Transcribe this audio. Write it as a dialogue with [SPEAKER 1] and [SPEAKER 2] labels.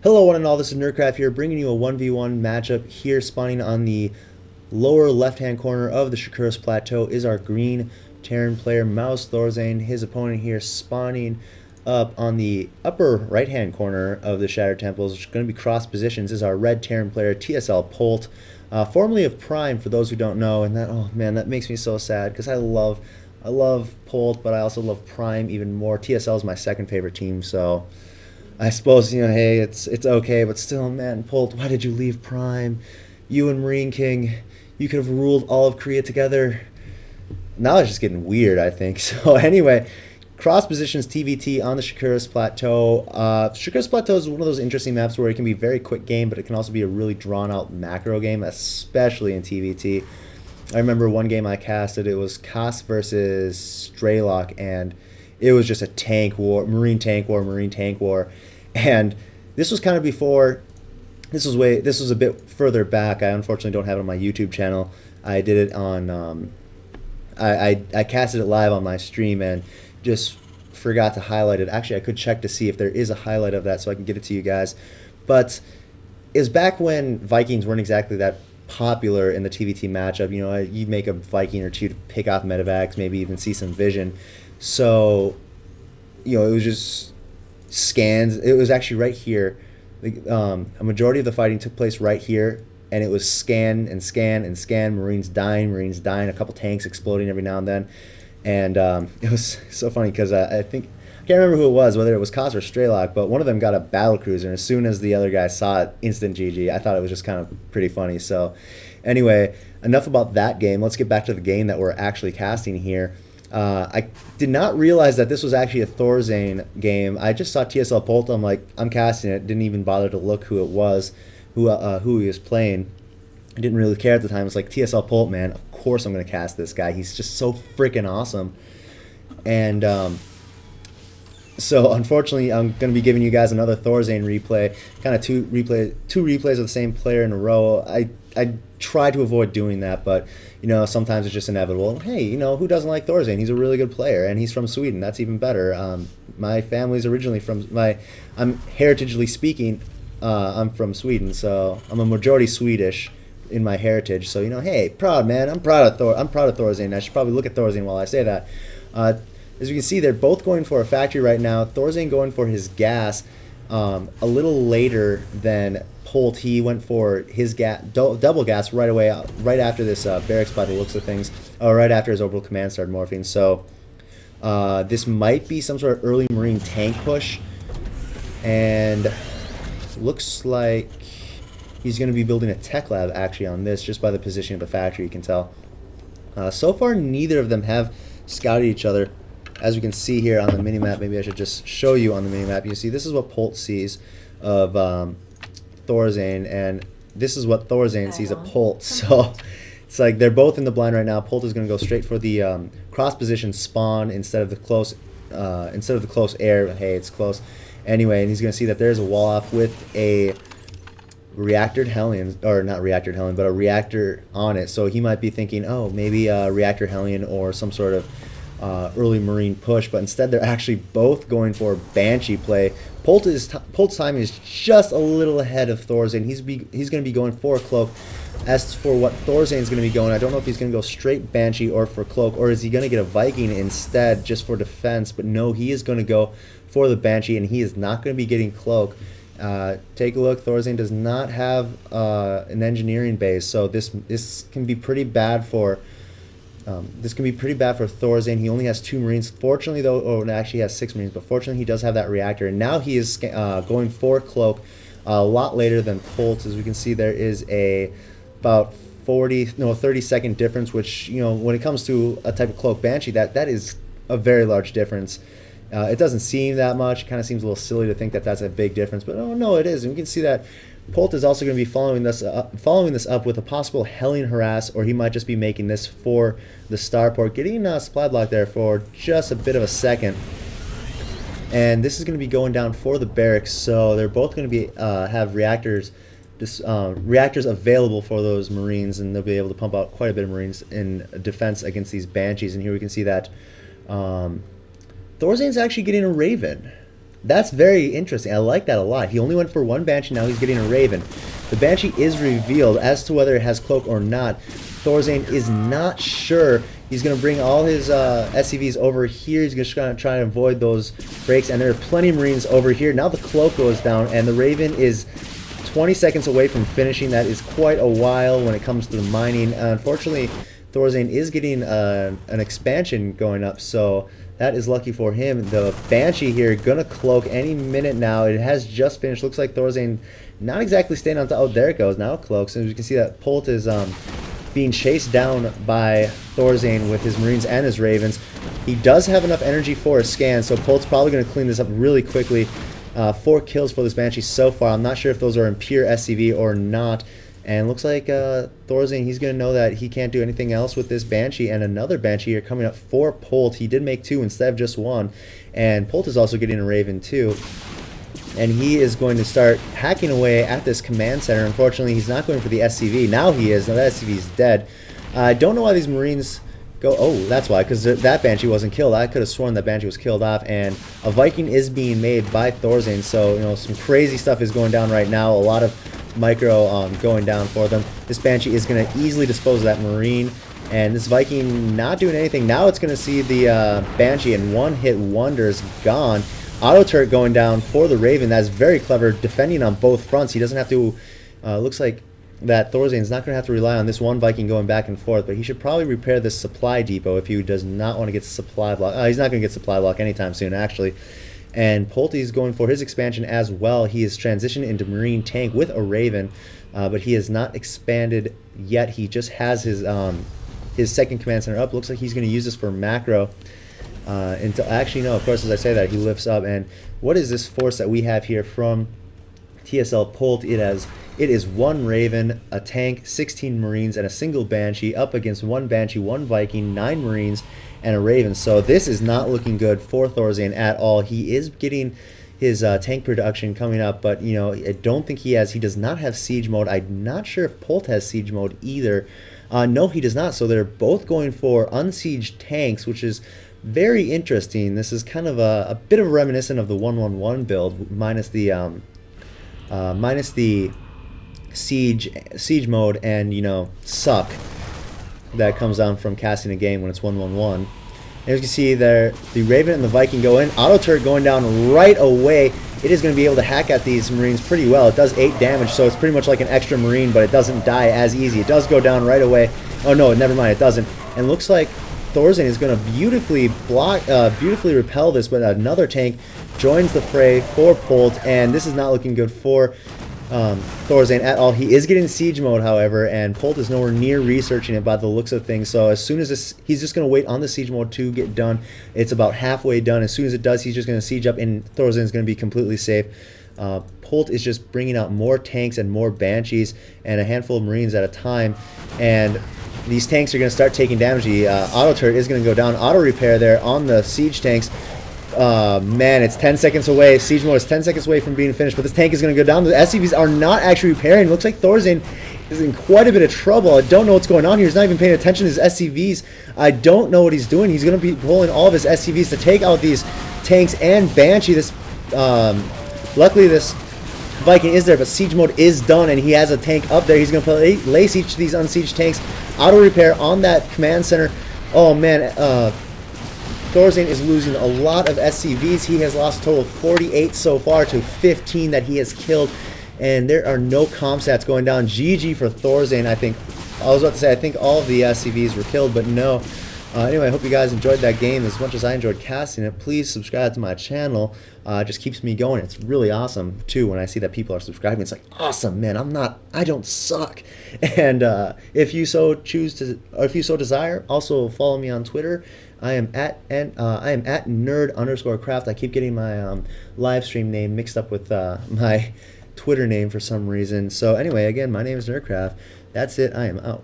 [SPEAKER 1] Hello one and all, this is Nerdcraft here, bringing you a 1v1 matchup here. Spawning on the lower left-hand corner of the Shakuras Plateau is our green Terran player, mouzThorzain. His opponent here spawning up on the upper right-hand corner of the Shattered Temples, which is going to be cross positions, is our red Terran player, TSLPolt, formerly of Prime, for those who don't know. And that, oh man, that makes me so sad, because I love Polt, but I also love Prime even more. TSL is my second favorite team, so I suppose, hey, it's okay, but still, man, Polt, why did you leave Prime? You and Marine King, you could have ruled all of Korea together. Now it's just getting weird, I think. So anyway, cross positions TVT on the Shakuras Plateau. Shakuras Plateau is one of those interesting maps where it can be a very quick game, but it can also be a really drawn out macro game, especially in TVT. I remember one game I casted, it was Koss versus Straylock, and it was just a tank war, marine tank war, marine tank war. And this was kind of before, this was a bit further back. I unfortunately don't have it on my YouTube channel. I did it on, I casted it live on my stream and just forgot to highlight it. Actually, I could check to see if there is a highlight of that so I can get it to you guys. But it was back when Vikings weren't exactly that popular in the TVT matchup. You'd make a Viking or two to pick off medevacs, maybe even see some vision. So, it was just scans. It was actually right here. A majority of the fighting took place right here, and it was scan and scan and scan. Marines dying, a couple tanks exploding every now and then. And it was so funny because I can't remember who it was, whether it was Koss or Straylock, but one of them got a battle cruiser, and as soon as the other guy saw it, instant GG. I thought it was just kind of pretty funny. So anyway, enough about that game. Let's get back to the game that we're actually casting here. I did not realize that this was actually a Thorzain game. I just saw TSLPolt. I'm like, I'm casting it. Didn't even bother to look who it was, who he was playing. I didn't really care at the time. It's like, TSLPolt, man. Of course I'm going to cast this guy. He's just so freaking awesome. And so unfortunately, I'm going to be giving you guys another Thorzain replay, kind of two replays of the same player in a row. I try to avoid doing that, but sometimes it's just inevitable. Hey, who doesn't like Thorzain? He's a really good player, and he's from Sweden. That's even better. My family's originally I'm heritagely speaking, I'm from Sweden, so I'm a majority Swedish in my heritage. So hey, proud man. I'm proud of Thorzain. I should probably look at Thorzain while I say that. As you can see, they're both going for a factory right now. Thorzain going for his gas a little later than Polt. He went for his double gas right away, right after this barracks by the looks of things, right after his orbital command started morphing. So this might be some sort of early marine tank push, and looks like he's going to be building a tech lab actually on this, just by the position of the factory you can tell. So far, neither of them have scouted each other. As we can see here on the minimap, maybe I should just show you on the minimap. You see, this is what Polt sees of Thorzain, and this is what Thorzain sees of Polt. So it's like they're both in the blind right now. Polt is going to go straight for the cross position spawn instead of the close air. Hey, it's close anyway, and he's going to see that there's a wall off with a reactored Hellion, or not reactored Hellion, but a reactor on it. So he might be thinking, oh, maybe a reactor Hellion or some sort of early marine push, but instead they're actually both going for Banshee play. Polt's timing is just a little ahead of Thorzain. He's going to be going for a cloak. As for what Thorzain's going to be going, I don't know if he's going to go straight Banshee or for cloak, or is he going to get a Viking instead just for defense. But no, he is going to go for the Banshee, and he is not going to be getting cloak. Take a look. Thorzain does not have an engineering base, so this can be pretty bad for Thorzain. He only has 2 Marines. Fortunately, though, or actually he has 6 Marines, but fortunately he does have that reactor. And now he is going for cloak a lot later than Polt. As we can see, there is about 30-second difference, which, when it comes to a type of cloak Banshee, that is a very large difference. It doesn't seem that much. It kind of seems a little silly to think that that's a big difference, but oh no, it is. And we can see that Polt is also going to be following this up with a possible Hellion harass, or he might just be making this for the starport, getting a supply block there for just a bit of a second. And this is going to be going down for the barracks, so they're both going to be have reactors available for those Marines, and they'll be able to pump out quite a bit of Marines in defense against these Banshees. And here we can see that Thorzain's actually getting a Raven. That's very interesting. I like that a lot. He only went for one Banshee, now he's getting a Raven. The Banshee is revealed. As to whether it has Cloak or not, Thorzain is not sure. He's going to bring all his SCVs over here. He's just going to try and avoid those breaks, and there are plenty of Marines over here. Now the Cloak goes down, and the Raven is 20 seconds away from finishing. That is quite a while when it comes to the mining. Unfortunately, Thorzain is getting an expansion going up, so that is lucky for him. The Banshee here gonna cloak any minute now. It has just finished. Looks like Thorzain not exactly staying on top. Oh, there it goes. Now it cloaks. And as you can see, that Polt is being chased down by Thorzain with his Marines and his Ravens. He does have enough energy for a scan, so Polt's probably going to clean this up really quickly. 4 kills for this Banshee so far. I'm not sure if those are in pure SCV or not. And looks like Thorzain, he's going to know that he can't do anything else with this Banshee. And another Banshee here coming up for Polt. He did make 2 instead of just 1. And Polt is also getting a Raven too. And he is going to start hacking away at this command center. Unfortunately, he's not going for the SCV. Now he is. Now that SCV is dead. I don't know why these Marines go... Oh, that's why, because that Banshee wasn't killed. I could have sworn that Banshee was killed off. And a Viking is being made by Thorzain. So, you know, some crazy stuff is going down right now. A lot of micro going down for them. This Banshee is going to easily dispose of that Marine. And this Viking not doing anything. Now it's going to see the Banshee, and one-hit wonder is gone. Auto turret going down for the Raven. That's very clever, defending on both fronts. He doesn't have to... looks like that Thorzain's not going to have to rely on this one Viking going back and forth, but he should probably repair this supply depot if he does not want to get supply block. He's not going to get supply block anytime soon, actually. And Polt is going for his expansion as well. He is transitioned into Marine tank with a Raven, but he has not expanded yet. He just has his second command center up. Looks like he's going to use this for macro. Until actually no, of course, as I say that, he lifts up. And what is this force that we have here from TSLPolt? It is 1 Raven, a tank, 16 Marines, and a single Banshee up against 1 Banshee, 1 Viking, 9 Marines, and a Raven. So this is not looking good for Thorzain at all. He is getting his tank production coming up, but you know, I don't think he has. He does not have siege mode. I'm not sure if Polt has siege mode either. No, he does not. So they're both going for unsieged tanks, which is very interesting. This is kind of a bit of reminiscent of the 1-1-1 build, minus the siege mode and, you know, suck that comes down from casting a game when it's 1-1-1. As you can see there, the Raven and the Viking go in. Auto turret going down right away. It is going to be able to hack at these Marines pretty well. It does 8 damage, so it's pretty much like an extra Marine, but it doesn't die as easy. It does go down right away. Oh no, never mind, it doesn't. And looks like Thorzain is going to beautifully repel this, but another tank joins the fray for Polt, and this is not looking good for Thorzain at all. He is getting siege mode, however, and Polt is nowhere near researching it by the looks of things. So as soon as this, he's just going to wait on the siege mode to get done. It's about halfway done. As soon as it does, he's just going to siege up, and Thorzain is going to be completely safe. Polt is just bringing out more tanks and more Banshees and a handful of Marines at a time, and these tanks are going to start taking damage. The auto turret is going to go down. Auto repair there on the siege tanks. Man, it's 10 seconds away. Siege mode is 10 seconds away from being finished, but this tank is going to go down. The SCVs are not actually repairing. Looks like Thorzain is in quite a bit of trouble. I don't know what's going on here. He's not even paying attention to his SCVs. I don't know what he's doing. He's going to be pulling all of his SCVs to take out these tanks and Banshee. Luckily, this Viking is there, but siege mode is done, and he has a tank up there. He's going to lay siege to these unsieged tanks. Auto repair on that command center. Oh man, Thorzain is losing a lot of SCVs. He has lost a total of 48 so far to 15 that he has killed, and there are no comp stats going down. GG for Thorzain. I think all of the SCVs were killed, but no. Anyway, I hope you guys enjoyed that game as much as I enjoyed casting it. Please subscribe to my channel. It just keeps me going. It's really awesome too when I see that people are subscribing. It's like, awesome, man. I don't suck. And if you so choose to, or if you so desire, also follow me on Twitter. I am at nerd_craft. I keep getting my live stream name mixed up with my Twitter name for some reason. So anyway, again, my name is Nerdcraft. That's it. I am out.